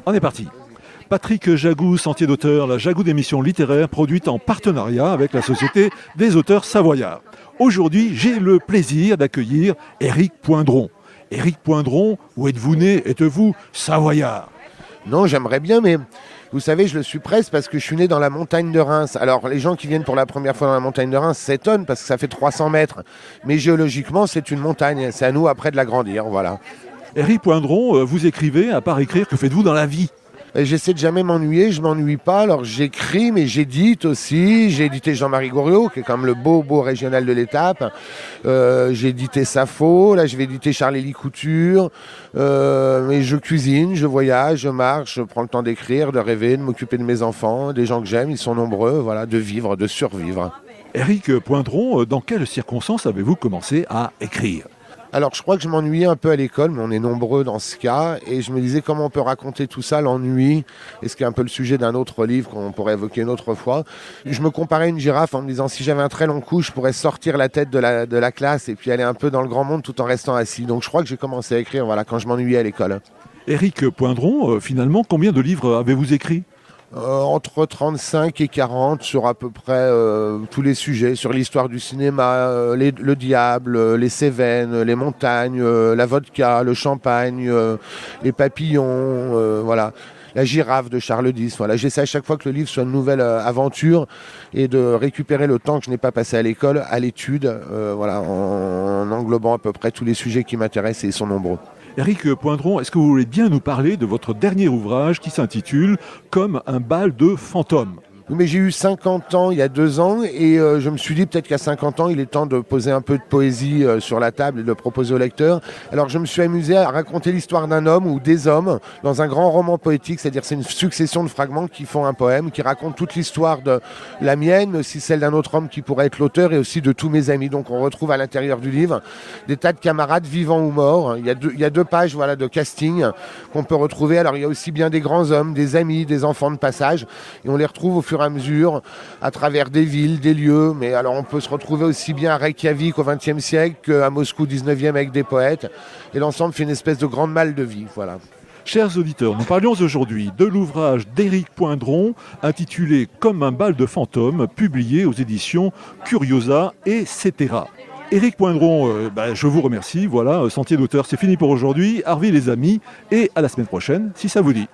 On est parti. Patrick Jagou, Sentier d'auteur, la Jagou d'émissions littéraires produite en partenariat avec la Société des auteurs savoyards. Aujourd'hui, j'ai le plaisir d'accueillir Éric Poindron. Éric Poindron, où êtes-vous né? Êtes-vous savoyard? Non, j'aimerais bien, mais vous savez, je le suis presque parce que je suis né dans la montagne de Reims. Alors, les gens qui viennent pour la première fois dans la montagne de Reims s'étonnent parce que ça fait 300 mètres. Mais géologiquement, c'est une montagne. C'est à nous après de l'agrandir, voilà. Éric Poindron, vous écrivez, à part écrire, que faites-vous dans la vie? J'essaie de jamais m'ennuyer, je m'ennuie pas. Alors j'écris, mais j'édite aussi. J'ai édité Jean-Marie Goriot, qui est comme le beau régional de l'étape. J'ai édité Sappho. Là, je vais éditer Charles-Élie Couture. Mais je cuisine, je voyage, je marche, je prends le temps d'écrire, de rêver, de m'occuper de mes enfants, des gens que j'aime. Ils sont nombreux, voilà, de vivre, de survivre. Éric Poindron, dans quelles circonstances avez-vous commencé à écrire? Alors, je crois que je m'ennuyais un peu à l'école, mais on est nombreux dans ce cas. Et je me disais comment on peut raconter tout ça, l'ennui. Et ce qui est un peu le sujet d'un autre livre qu'on pourrait évoquer une autre fois. Je me comparais à une girafe en me disant si j'avais un très long cou, je pourrais sortir la tête de la classe et puis aller un peu dans le grand monde tout en restant assis. Donc, je crois que j'ai commencé à écrire quand je m'ennuyais à l'école. Éric Poindron, finalement, combien de livres avez-vous écrit? Entre 35 et 40 sur à peu près tous les sujets, sur l'histoire du cinéma, le diable, les Cévennes, les montagnes, la vodka, le champagne, les papillons, voilà. La girafe de Charles X. Voilà. J'essaie à chaque fois que le livre soit une nouvelle aventure et de récupérer le temps que je n'ai pas passé à l'école, à l'étude, en englobant à peu près tous les sujets qui m'intéressent et ils sont nombreux. Éric Poindron, est-ce que vous voulez bien nous parler de votre dernier ouvrage qui s'intitule « Comme un bal de fantômes » ? Oui, mais j'ai eu 50 ans il y a 2 ans et je me suis dit peut-être qu'à 50 ans, il est temps de poser un peu de poésie sur la table et de le proposer au lecteur. Alors je me suis amusé à raconter l'histoire d'un homme ou des hommes dans un grand roman poétique, c'est-à-dire c'est une succession de fragments qui font un poème, qui raconte toute l'histoire de la mienne, mais aussi celle d'un autre homme qui pourrait être l'auteur et aussi de tous mes amis. Donc on retrouve à l'intérieur du livre des tas de camarades vivants ou morts. Il y a 2 pages de casting qu'on peut retrouver. Alors il y a aussi bien des grands hommes, des amis, des enfants de passage et on les retrouve au fur et à mesure, à travers des villes, des lieux. Mais alors on peut se retrouver aussi bien à Reykjavik au XXe siècle qu'à Moscou au XIXe avec des poètes. Et l'ensemble fait une espèce de grande malle de vie. Voilà. Chers auditeurs, nous parlions aujourd'hui de l'ouvrage d'Éric Poindron intitulé « Comme un bal de fantômes » publié aux éditions Curiosa et Cetera. Éric Poindron, je vous remercie. Voilà, Sentier d'auteur, c'est fini pour aujourd'hui. Harvey les amis et à la semaine prochaine si ça vous dit.